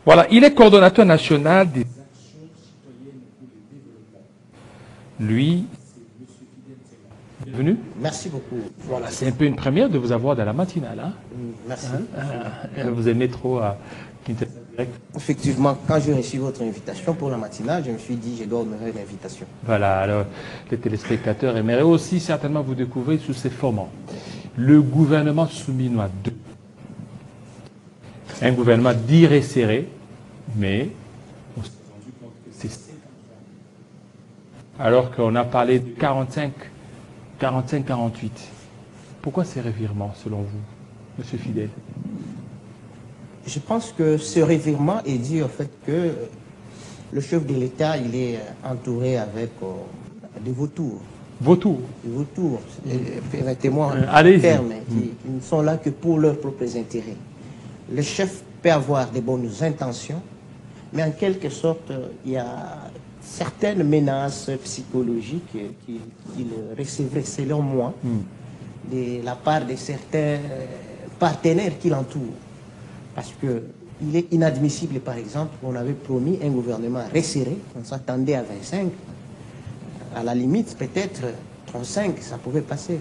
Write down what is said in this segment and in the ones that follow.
Voilà, il est coordonnateur national des actions citoyennes pour le développement. Lui, bienvenue. Merci beaucoup. Voilà, c'est un peu une première de vous avoir dans la matinale. Hein? Merci. Vous aimez trop Quintessa Direct. Effectivement, quand j'ai reçu votre invitation pour la matinale, je me suis dit, je dois honorer l'invitation. Voilà, alors les téléspectateurs aimeraient aussi certainement vous découvrir sous ces formats. Le gouvernement souminois 2. Un gouvernement dit resserré, mais on s'est rendu compte que c'est 50 ans. Alors qu'on a parlé de 45-48. Pourquoi ces revirements, selon vous, Monsieur Fidèle? Je pense que ce revirement est dû au fait que le chef de l'État, il est entouré avec des vautours. Vautours? Des vautours, permettez-moi allez-y. terme, qui ne sont là que pour leurs propres intérêts. Le chef peut avoir des bonnes intentions, mais en quelque sorte, il y a certaines menaces psychologiques qui recevraient, selon moi, de la part de certains partenaires qui l'entourent. Parce qu'il est inadmissible, par exemple, qu'on avait promis un gouvernement resserré, on s'attendait à 25, à la limite, peut-être 35, ça pouvait passer.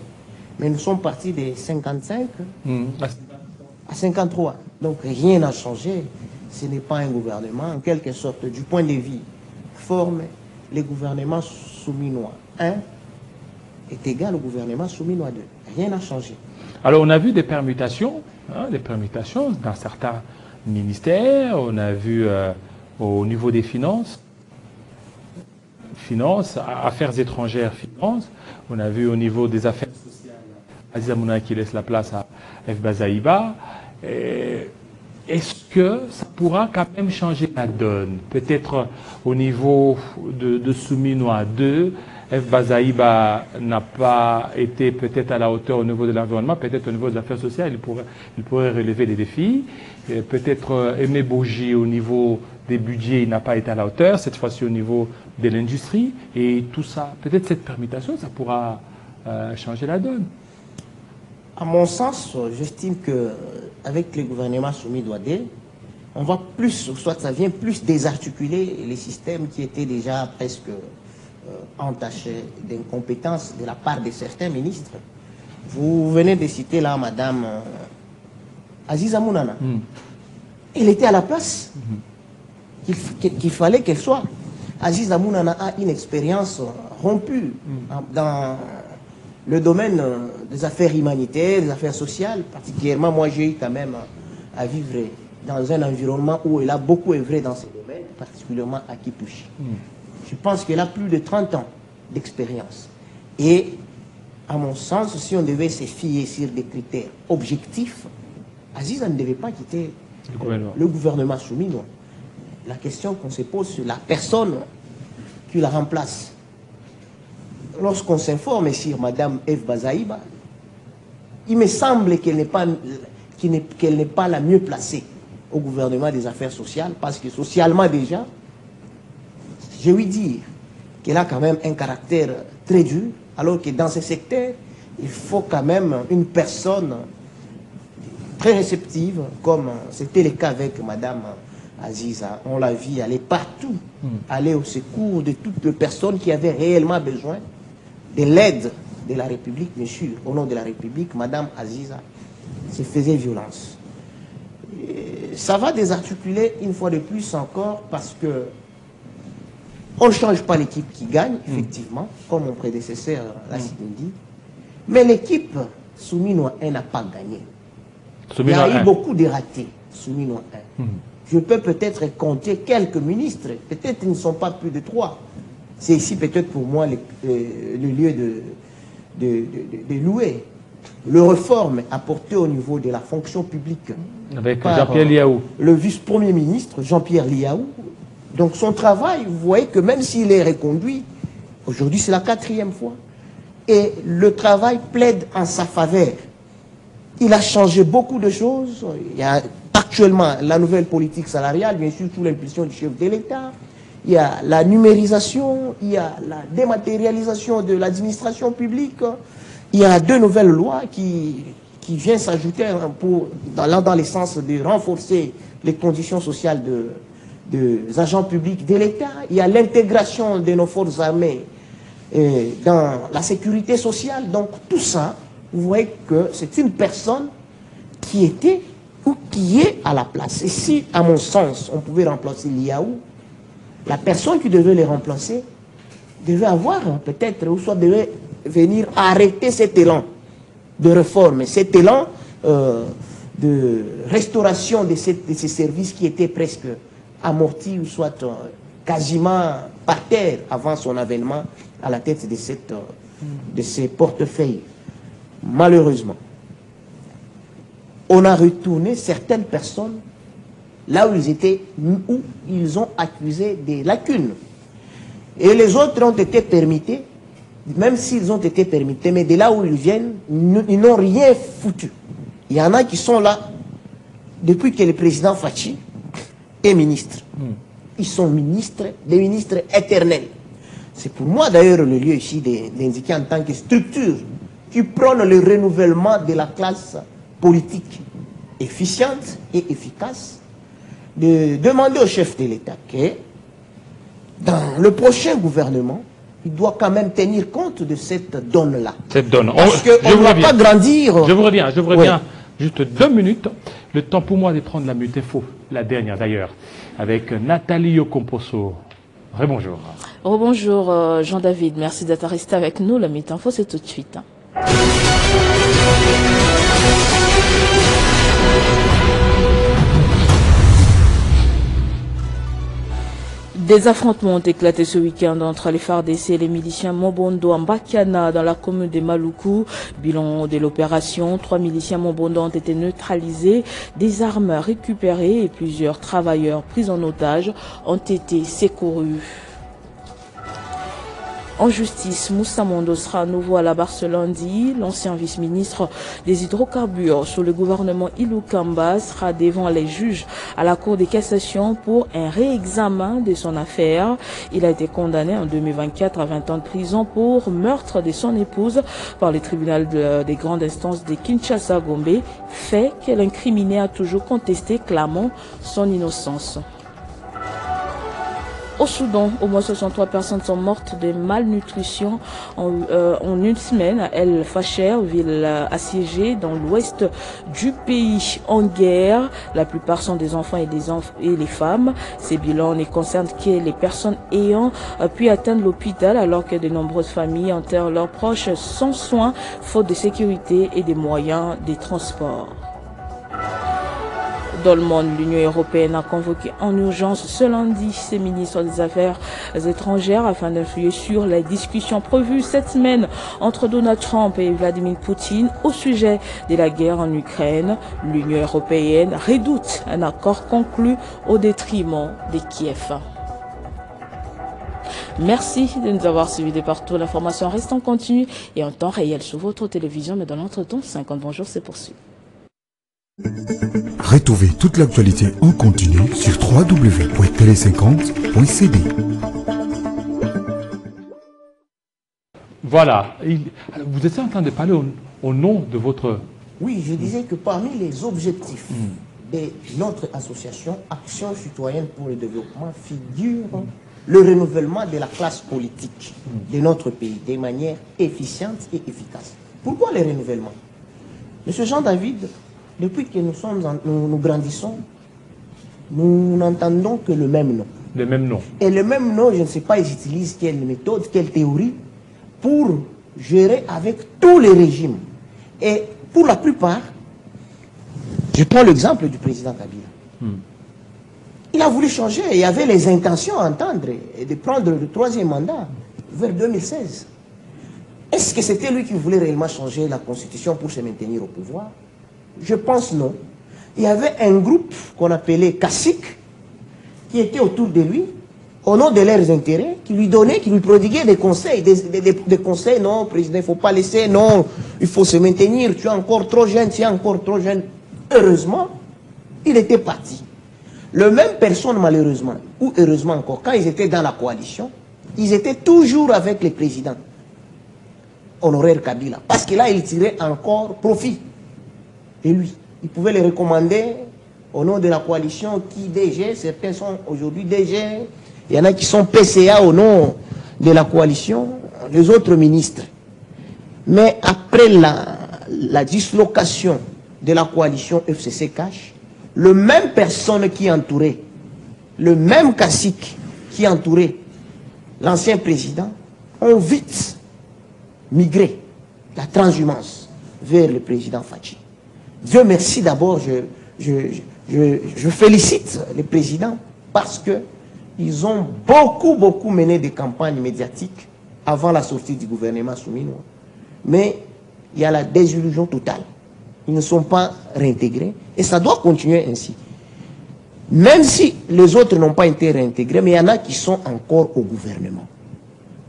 Mais nous sommes partis de 55 à 53. Donc rien n'a changé. Ce n'est pas un gouvernement, en quelque sorte, du point de vue forme, le gouvernement souminois 1 est égal au gouvernement souminois 2. Rien n'a changé. Alors on a vu des permutations dans certains ministères, on a vu au niveau des finances, affaires étrangères, finances, on a vu au niveau des affaires sociales, Aziz Amouna qui laisse la place à F. Bazaïba. Est-ce que ça pourra quand même changer la donne? Peut-être au niveau de Souminois 2, F. Bazaïba n'a pas été peut-être à la hauteur au niveau de l'environnement, peut-être au niveau des affaires sociales, il pourrait relever des défis. Peut-être Aimé Bourgi au niveau des budgets, il n'a pas été à la hauteur, cette fois-ci au niveau de l'industrie. Et tout ça, peut-être cette permutation, ça pourra changer la donne. À mon sens, j'estime qu'avec le gouvernement souminois 2, on va plus, soit ça vient plus désarticuler les systèmes qui étaient déjà presque entachés d'incompétence de la part de certains ministres. Vous venez de citer là Madame Aziz Amounana. Elle était à la place qu'il fallait qu'elle soit. Aziz Amounana a une expérience rompue dans le domaine des affaires humanitaires, des affaires sociales. Particulièrement, moi j'ai eu quand même à vivre dans un environnement où elle a beaucoup œuvré dans ces domaines, particulièrement à Kipushi. Je pense qu'elle a plus de 30 ans d'expérience. Et, à mon sens, si on devait se fier sur des critères objectifs, Aziza ne devait pas quitter le gouvernement souminois. La question qu'on se pose sur la personne qui la remplace. Lorsqu'on s'informe sur Madame F. Bazaïba, il me semble qu'elle n'est pas la mieux placée au gouvernement des affaires sociales, parce que socialement déjà, je lui dis qu'elle a quand même un caractère très dur, alors que dans ce secteur, il faut quand même une personne très réceptive, comme c'était le cas avec Madame Aziza. On l'a vu aller partout, aller au secours de toutes les personnes qui avaient réellement besoin de l'aide de la République, bien sûr. Au nom de la République, Madame Aziza se faisait violence. Et ça va désarticuler une fois de plus encore, parce que on ne change pas l'équipe qui gagne, effectivement, comme mon prédécesseur l'a dit. Mais l'équipe Souminois 1 n'a pas gagné. Il y a eu beaucoup de ratés, Souminois 1. Je peux peut-être compter quelques ministres, peut-être ils ne sont pas plus de 3. C'est ici peut-être pour moi le lieu de louer le réforme apporté au niveau de la fonction publique. Avec Jean-Pierre Liaou. Le vice-premier ministre, Jean-Pierre Liaou. Donc son travail, vous voyez que même s'il est reconduit, aujourd'hui c'est la 4e fois, et le travail plaide en sa faveur. Il a changé beaucoup de choses. Il y a actuellement la nouvelle politique salariale, bien sûr sous l'impulsion du chef de l'État. Il y a la numérisation, il y a la dématérialisation de l'administration publique. Il y a 2 nouvelles lois qui viennent s'ajouter dans le sens de renforcer les conditions sociales des agents publics de l'État, il y a l'intégration de nos forces armées dans la sécurité sociale. Donc tout ça, vous voyez que c'est une personne qui était ou qui est à la place. Et si, à mon sens, on pouvait remplacer Liaou, la personne qui devait les remplacer devait avoir peut-être, ou soit devait venir arrêter cet élan de réforme, cet élan de restauration de ces services qui étaient presque amortis, ou soit quasiment par terre avant son avènement à la tête de ces portefeuilles. Malheureusement, on a retourné certaines personnes là où ils étaient, où ils ont accusé des lacunes. Et les autres ont été permis, même s'ils ont été permis, mais de là où ils viennent, ils n'ont rien foutu. Il y en a qui sont là depuis que le président Fachi est ministre. Ils sont ministres, des ministres éternels. C'est pour moi d'ailleurs le lieu ici d'indiquer en tant que structure qui prône le renouvellement de la classe politique efficiente et efficace, de demander au chef de l'État que dans le prochain gouvernement, il doit quand même tenir compte de cette donne-là. Cette donne. Parce qu'on ne va pas grandir. Je vous reviens. Ouais. Juste 2 minutes. Le temps pour moi de prendre la minute info, la dernière d'ailleurs, avec Nathalie Okomposo. Rebonjour. Rebonjour Jean-David, merci d'être resté avec nous. La minute info, c'est tout de suite. Des affrontements ont éclaté ce week-end entre les FARDC et les miliciens Mobondo en Bakiana dans la commune de Maluku. Bilan de l'opération, 3 miliciens Mobondo ont été neutralisés, des armes récupérées et plusieurs travailleurs pris en otage ont été secourus. En justice, Moussa Mondo sera à nouveau à la barre ce lundi. L'ancien vice-ministre des hydrocarbures sous le gouvernement Ilukamba sera devant les juges à la Cour de cassation pour un réexamen de son affaire. Il a été condamné en 2024 à 20 ans de prison pour meurtre de son épouse par le tribunal des grandes instances de Kinshasa-Gombe, fait que l'incriminé a toujours contesté, clamant son innocence. Au Soudan, au moins 63 personnes sont mortes de malnutrition en une semaine à El Fasher, ville assiégée dans l'ouest du pays en guerre. La plupart sont des enfants et les femmes. Ces bilans ne concernent que les personnes ayant pu atteindre l'hôpital, alors que de nombreuses familles enterrent leurs proches sans soin, faute de sécurité et des moyens de transport. Dans le monde, l'Union européenne a convoqué en urgence ce lundi ses ministres des Affaires étrangères afin d'influer sur les discussions prévues cette semaine entre Donald Trump et Vladimir Poutine au sujet de la guerre en Ukraine. L'Union européenne redoute un accord conclu au détriment de Kiev. Merci de nous avoir suivis de partout. L'information reste en continu et en temps réel sur votre télévision, mais dans l'entretemps, 50 bonjours se poursuit. Retrouvez toute l'actualité en continu sur www.tele50.cd. Voilà. Vous étiez en train de parler au nom de votre... Oui, je disais que parmi les objectifs de notre association Action citoyenne pour le développement figure le renouvellement de la classe politique de notre pays de manière efficiente et efficace. Pourquoi le renouvellement? Monsieur Jean-David, depuis que nous grandissons, nous n'entendons que le même nom. Le même nom. Et le même nom, je ne sais pas, ils utilisent quelle méthode, quelle théorie, pour gérer avec tous les régimes. Et pour la plupart, je prends l'exemple du président Kabila. Il a voulu changer, il avait les intentions à entendre et de prendre le 3e mandat vers 2016. Est-ce que c'était lui qui voulait réellement changer la constitution pour se maintenir au pouvoir? Je pense non. Il y avait un groupe qu'on appelait Kassik qui était autour de lui, au nom de leurs intérêts, qui lui donnaient, qui lui prodiguaient des conseils, des conseils. Non, président, il ne faut pas laisser, non, il faut se maintenir, tu es encore trop jeune, tu es encore trop jeune. Heureusement, il était parti. Le même personne, malheureusement, ou heureusement encore, quand ils étaient dans la coalition, ils étaient toujours avec les présidents honoraires Kabila. Parce que là, ils tiraient encore profit de lui. Il pouvait les recommander au nom de la coalition qui DG, certains sont aujourd'hui DG, il y en a qui sont PCA au nom de la coalition, les autres ministres. Mais après la dislocation de la coalition FCC-Cash, le même personne qui entourait, le même cacique qui entourait l'ancien président, ont vite migré la transhumance vers le président Fachi. Dieu merci d'abord, je félicite les présidents parce que ils ont beaucoup mené des campagnes médiatiques avant la sortie du gouvernement souminois. Mais il y a la désillusion totale. Ils ne sont pas réintégrés et ça doit continuer ainsi. Même si les autres n'ont pas été réintégrés, mais il y en a qui sont encore au gouvernement.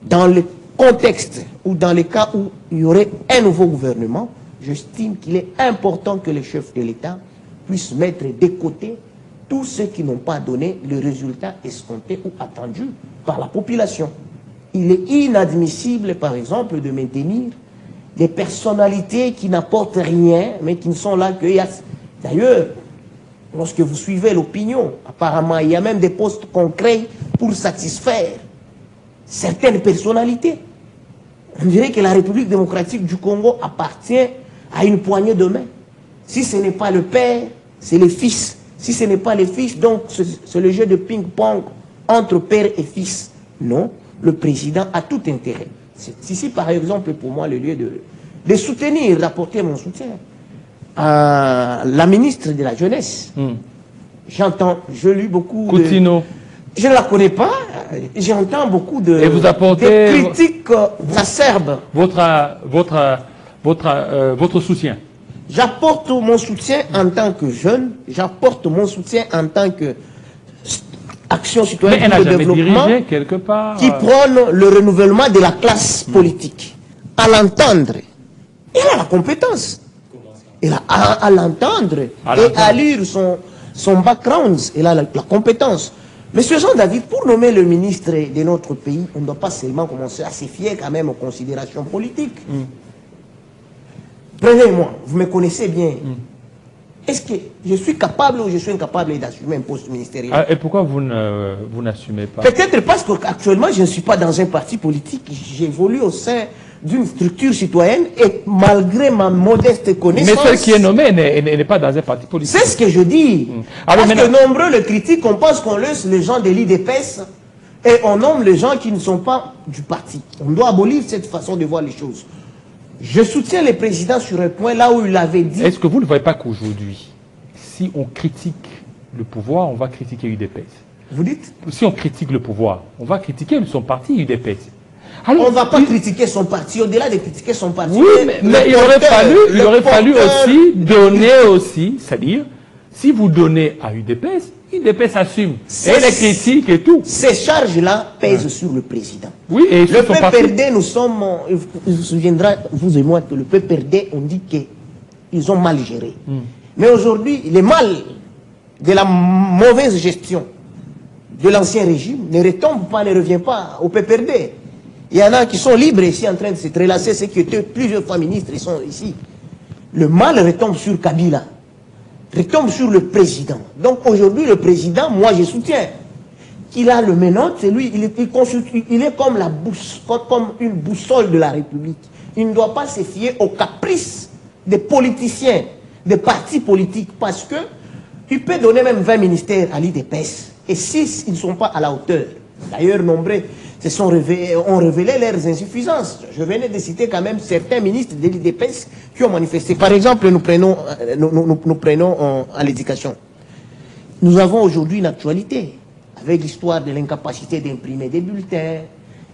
Dans le contexte ou dans les cas où il y aurait un nouveau gouvernement, j'estime qu'il est important que les chefs de l'État puissent mettre de côté tous ceux qui n'ont pas donné le résultat escompté ou attendu par la population. Il est inadmissible, par exemple, de maintenir des personnalités qui n'apportent rien, mais qui ne sont là que... D'ailleurs, lorsque vous suivez l'opinion, apparemment, il y a même des postes concrets pour satisfaire certaines personnalités. On dirait que la République démocratique du Congo appartient à une poignée de main. Si ce n'est pas le père, c'est les fils. Si ce n'est pas les fils, donc c'est le jeu de ping-pong entre père et fils. Non, le président a tout intérêt. C'est ici, par exemple, pour moi, le lieu de soutenir, d'apporter mon soutien à la ministre de la Jeunesse. Je lis beaucoup Coutinho. Je ne la connais pas, j'entends beaucoup de, et vous apportez de critiques acerbes. Votre soutien. J'apporte mon soutien en tant que jeune, j'apporte mon soutien en tant que action citoyenne pour le développement quelque part, qui prône le renouvellement de la classe politique. À l'entendre, elle a la compétence. Elle a à l'entendre et à lire son background, elle a la compétence. Monsieur Jean-David, pour nommer le ministre de notre pays, on ne doit pas seulement commencer à se fier quand même aux considérations politiques. Prenez-moi, vous me connaissez bien. Est-ce que je suis capable ou je suis incapable d'assumer un poste ministériel? Et pourquoi vous n'assumez pas? Peut-être parce qu'actuellement, je ne suis pas dans un parti politique. J'évolue au sein d'une structure citoyenne et malgré ma modeste connaissance... Mais celle qui est nommée n'est pas dans un parti politique. C'est ce que je dis. Alors, parce que nombreux le critiquent, on pense qu'on laisse les gens de l'IDPS et on nomme les gens qui ne sont pas du parti. On doit abolir cette façon de voir les choses. Je soutiens le président sur un point là où il avait dit... Est-ce que vous ne voyez pas qu'aujourd'hui, si on critique le pouvoir, on va critiquer l'UDPS? Vous dites? Si on critique le pouvoir, on va critiquer son parti UDPS. Alors, on ne va pas critiquer son parti, au-delà de critiquer son parti. Oui, mais il aurait fallu aussi donner aussi, c'est-à-dire, si vous donnez à UDPS, UDPS assume. Et les critiques et tout. Ces charges-là pèsent sur le président. Oui, et le PPRD, nous sommes, il vous souviendra, vous et moi, que le PPRD, on dit qu'ils ont mal géré. Mais aujourd'hui, le mal de la mauvaise gestion de l'ancien régime ne retombe pas, ne revient pas au PPRD. Il y en a qui sont libres ici en train de se prélasser, ceux qui étaient plusieurs fois ministres, ils sont ici. Le mal retombe sur Kabila, retombe sur le président. Donc aujourd'hui, le président, moi je soutiens qu'il a le menottes, c'est lui, il est comme, comme une boussole de la République. Il ne doit pas se fier aux caprices des politiciens, des partis politiques, parce que il peut donner même 20 ministères à l'IDPS. Et si ils ne sont pas à la hauteur, d'ailleurs nombreux ont révélé leurs insuffisances. Je venais de citer quand même certains ministres de l'IDPS qui ont manifesté. Par exemple, nous prenons à l'éducation. Nous avons aujourd'hui une actualité avec l'histoire de l'incapacité d'imprimer des bulletins,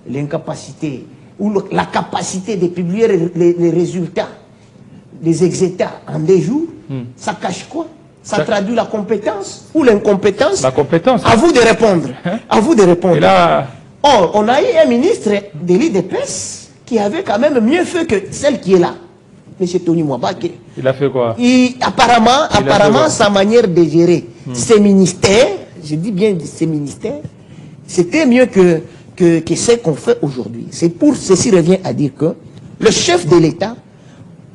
l'incapacité ou la capacité de publier les résultats des exétats en 2 jours. Ça cache quoi? Ça traduit la compétence ou l'incompétence? La compétence. À vous de répondre. À vous de répondre. Et là... Or, on a eu un ministre de l'IDPS qui avait quand même mieux fait que celle qui est là. M. Tony Mwabake. Il a fait quoi? Apparemment, sa manière de gérer ses ministères, je dis bien ses ministères, c'était mieux que ce qu'on fait aujourd'hui. C'est pour ceci revient à dire que le chef de l'État,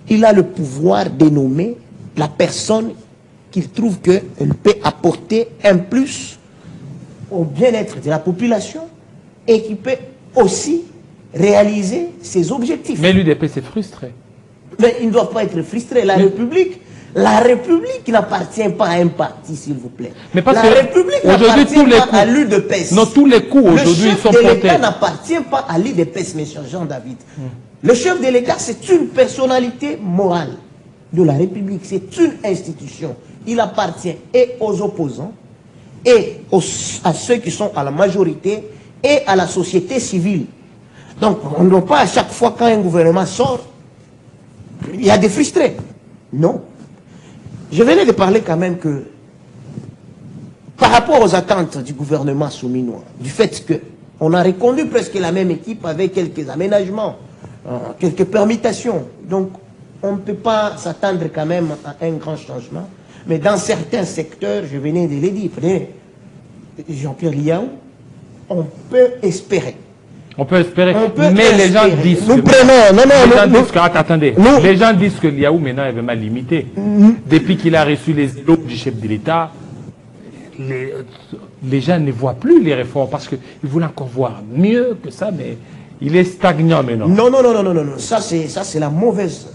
il a le pouvoir de nommer la personne qu'il trouve qu'elle peut apporter un plus au bien-être de la population et qui peut aussi réaliser ses objectifs. Mais l'UDP s'est frustré. Mais il ne doit pas être frustré. La République n'appartient pas à un parti, s'il vous plaît. Mais parce la que République n'appartient pas à l'UDPS. Non, tous les coups aujourd'hui sont portés. Le chef de l'État n'appartient pas à l'UDPS, M. Jean-David. Le chef de l'État, c'est une personnalité morale de la République. C'est une institution. Il appartient et aux opposants, et à ceux qui sont à la majorité, et à la société civile. Donc, on ne doit pas à chaque fois quand un gouvernement sort, il y a des frustrés. Non. Je venais de parler quand même que, par rapport aux attentes du gouvernement souminois, du fait qu'on a reconduit presque la même équipe avec quelques aménagements, quelques permutations. Donc, on ne peut pas s'attendre quand même à un grand changement. Mais dans certains secteurs, je venais de le dire, Jean-Pierre Liaou, on peut espérer. On peut espérer. Mais les gens disent attendez. Les gens disent que Liaou maintenant est vraiment limité. Depuis qu'il a reçu les éloges du chef de l'État, les gens ne voient plus les réformes parce qu'ils voulaient encore voir mieux que ça, mais il est stagnant maintenant. Non. Ça, c'est la mauvaise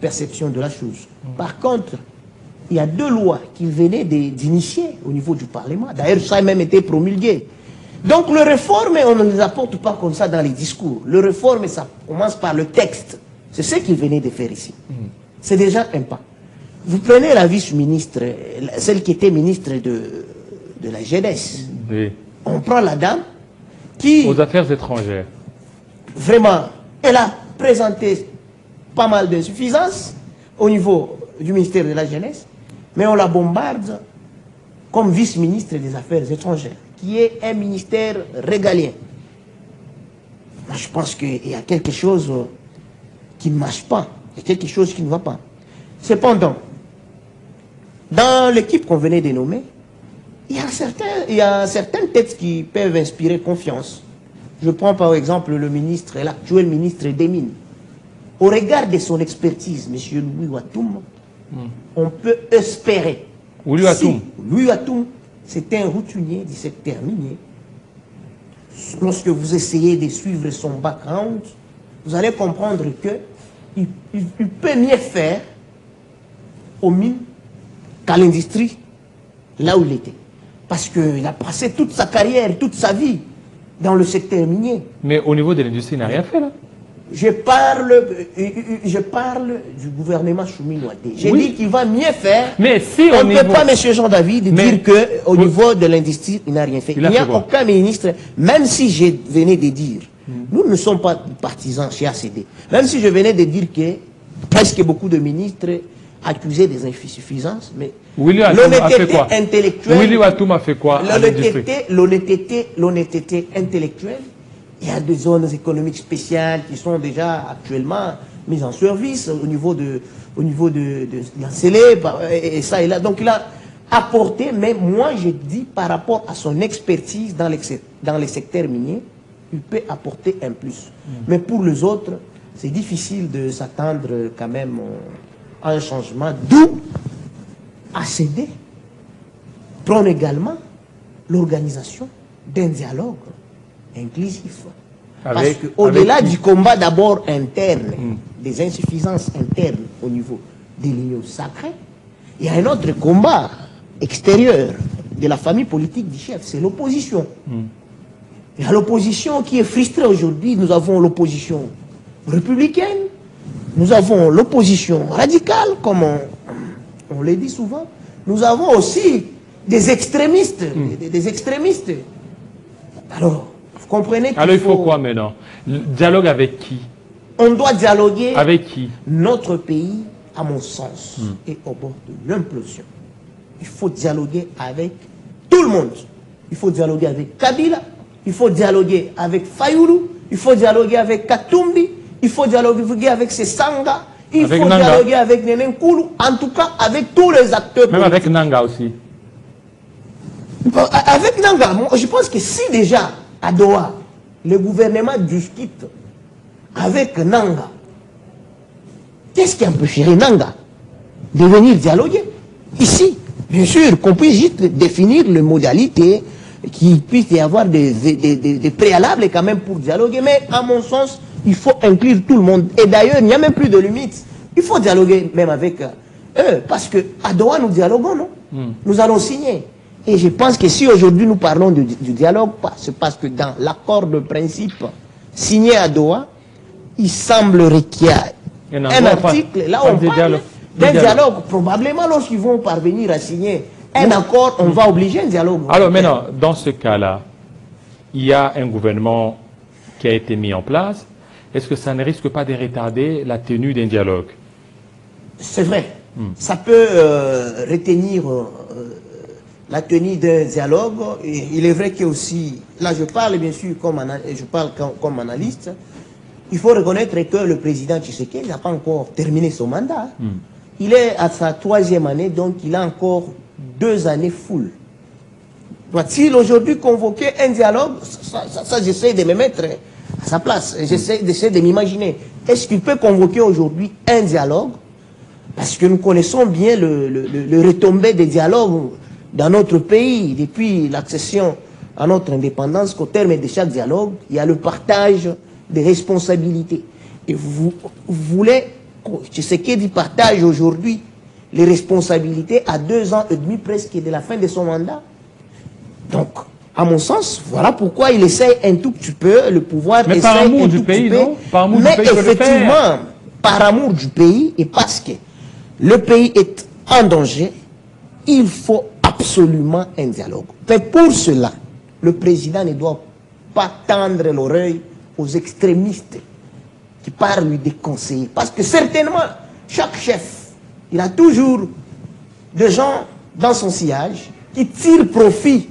perception de la chose. Par contre, il y a 2 lois qu'il venait d'initier au niveau du Parlement. D'ailleurs, ça a même été promulgué. Donc, les réformes, on ne les apporte pas comme ça dans les discours. Les réformes, ça commence par le texte. C'est ce qu'il venait de faire ici. C'est déjà un pas. Vous prenez la vice-ministre, celle qui était ministre de la jeunesse. Oui. On prend la dame qui... Aux affaires étrangères. Vraiment, elle a présenté pas mal d'insuffisances au niveau du ministère de la jeunesse, mais on la bombarde comme vice-ministre des Affaires étrangères, qui est un ministère régalien. Moi, je pense qu'il y a quelque chose qui ne marche pas. Il y a quelque chose qui ne va pas. Cependant, dans l'équipe qu'on venait de nommer, il y a certaines têtes qui peuvent inspirer confiance. Je prends par exemple le ministre, l'actuel ministre des Mines. Au regard de son expertise, M. Louis Watoum, on peut espérer. Louis Watoum. Louis Watoum, c'est un routinier du secteur minier. Lorsque vous essayez de suivre son background, vous allez comprendre qu'il peut mieux faire aux mines qu'à l'industrie, là où il était. Parce qu'il a passé toute sa carrière, toute sa vie dans le secteur minier. Mais au niveau de l'industrie, il n'a rien fait là. Je parle du gouvernement souminois. J'ai dit qu'il va mieux faire. Mais si on ne peut pas, M. Jean-David, dire qu'au niveau de l'industrie, il n'a rien fait. Il n'y a aucun ministre, même si je venais de dire, nous ne sommes pas partisans chez ACD, même si je venais de dire que presque beaucoup de ministres accusaient des insuffisances, mais l'honnêteté intellectuelle... Willy Watoum a fait quoi? L'honnêteté intellectuelle. Il y a des zones économiques spéciales qui sont déjà actuellement mises en service au niveau de l'Ancélé, et ça et là. Donc il a apporté, mais moi je dis par rapport à son expertise dans les secteurs miniers, il peut apporter un plus. Mais pour les autres, c'est difficile de s'attendre quand même à un changement. D'où ACD prône également l'organisation d'un dialogue inclusif. Parce qu'au-delà du combat d'abord interne, des insuffisances internes au niveau des lignes sacrées, il y a un autre combat extérieur de la famille politique du chef, c'est l'opposition. Il y a l'opposition qui est frustrée aujourd'hui. Nous avons l'opposition républicaine, nous avons l'opposition radicale, comme on le dit souvent. Nous avons aussi des extrémistes, des extrémistes. Alors, vous comprenez qu'il faut quoi maintenant? Dialogue avec qui? On doit dialoguer avec qui? Notre pays, à mon sens, est au bord de l'implosion. Il faut dialoguer avec tout le monde. Il faut dialoguer avec Kabila, il faut dialoguer avec Fayoulou, il faut dialoguer avec Katumbi, il faut dialoguer avec Sesanga, il faut dialoguer avec Nenen Koulou, en tout cas avec tous les acteurs. Même avec Nanga aussi. Avec Nanga, je pense que si déjà à Doha, le gouvernement discute avec Nanga, qu'est-ce qui empêcherait Nanga de venir dialoguer? ici. Bien sûr, qu'on puisse juste définir les modalités, qu'il puisse y avoir des préalables quand même pour dialoguer. Mais à mon sens, il faut inclure tout le monde. Et d'ailleurs, il n'y a même plus de limite. Il faut dialoguer même avec eux. Parce qu'à Doha, nous dialoguons, non? Nous allons signer. Et je pense que si aujourd'hui nous parlons du dialogue, c'est parce que dans l'accord de principe signé à Doha, il semblerait qu'il y a un article, là on parle d'un dialogue. Probablement lorsqu'ils vont parvenir à signer un accord, on va obliger un dialogue. Alors maintenant, dans ce cas-là, il y a un gouvernement qui a été mis en place. Est-ce que ça ne risque pas de retarder la tenue d'un dialogue? C'est vrai. Ça peut retenir la tenue d'un dialogue. Et il est vrai que aussi, là je parle bien sûr comme analyste, il faut reconnaître que le président Tshisekedi n'a pas encore terminé son mandat. Il est à sa 3e année, donc il a encore 2 années full. Doit-il aujourd'hui convoquer un dialogue? Ça j'essaie de me mettre à sa place. J'essaie de m'imaginer. Est-ce qu'il peut convoquer aujourd'hui un dialogue? Parce que nous connaissons bien le retombé des dialogues dans notre pays depuis l'accession à notre indépendance, qu'au terme de chaque dialogue, il y a le partage des responsabilités. Et vous voulez, je sais qu'il partage aujourd'hui les responsabilités à 2 ans et demi presque de la fin de son mandat. Donc, à mon sens, voilà pourquoi il essaie un tout petit peu, le pouvoir mais par amour du pays, non? Par amour mais du pays, effectivement, par amour du pays et parce que le pays est en danger, il faut absolument un dialogue. Mais pour cela, le président ne doit pas tendre l'oreille aux extrémistes qui parlent lui des conseillers. Parce que certainement, chaque chef, il a toujours des gens dans son sillage qui tirent profit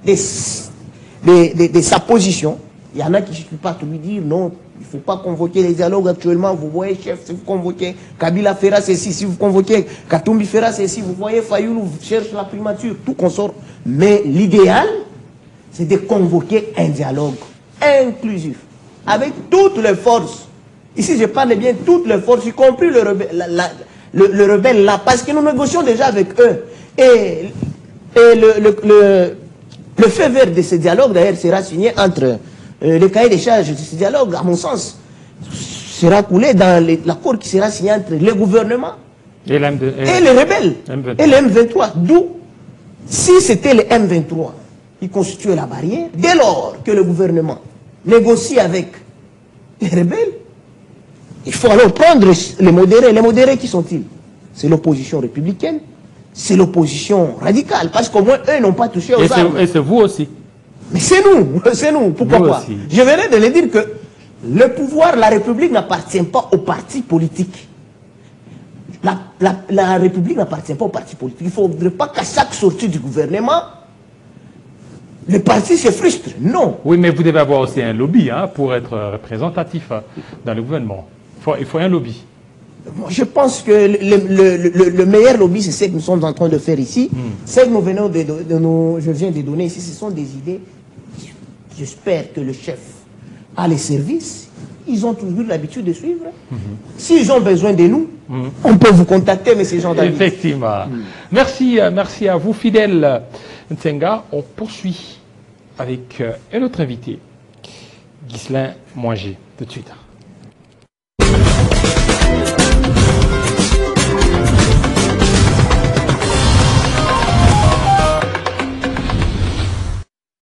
de sa position. Il y en a qui ne peuvent pas lui dire non, il ne faut pas convoquer les dialogues actuellement. Vous voyez, chef, si vous convoquez Kabila fera ceci, si vous convoquez Katumbi fera ceci, vous voyez Fayoulou cherche la primature, tout consort. Mais l'idéal, c'est de convoquer un dialogue inclusif, avec toutes les forces. Ici, je parle bien toutes les forces, y compris le rebelle là, parce que nous négocions déjà avec eux. Et le fait vert de ce dialogue, d'ailleurs, sera signé entre le cahier des charges de ce dialogue, à mon sens, sera coulé dans l'accord qui sera signé entre le gouvernement et les rebelles, et le M23. D'où, si c'était le M23 qui constituait la barrière, dès lors que le gouvernement négocie avec les rebelles, il faut alors prendre les modérés. Les modérés, qui sont-ils? C'est l'opposition républicaine, c'est l'opposition radicale, parce qu'au moins eux n'ont pas touché aux armes. Et c'est vous aussi. Mais c'est nous, pourquoi pas? Je venais de le dire que le pouvoir, la République n'appartient pas aux partis politiques. La République n'appartient pas aux partis politiques. Il ne faudrait pas qu'à chaque sortie du gouvernement, les partis se frustrent. Non. Oui, mais vous devez avoir aussi un lobby pour être représentatif dans le gouvernement. Il faut un lobby. Je pense que le meilleur lobby, c'est ce que nous sommes en train de faire ici. Ce que nous venons je viens de donner ici, ce sont des idées. J'espère que le chef a les services. Ils ont toujours l'habitude de suivre. S'ils ont besoin de nous, on peut vous contacter, mais ces gens d'habitude. Effectivement. Merci à vous, fidèles Nsenga. On poursuit avec un autre invité, Ghislain Moingé, tout de suite.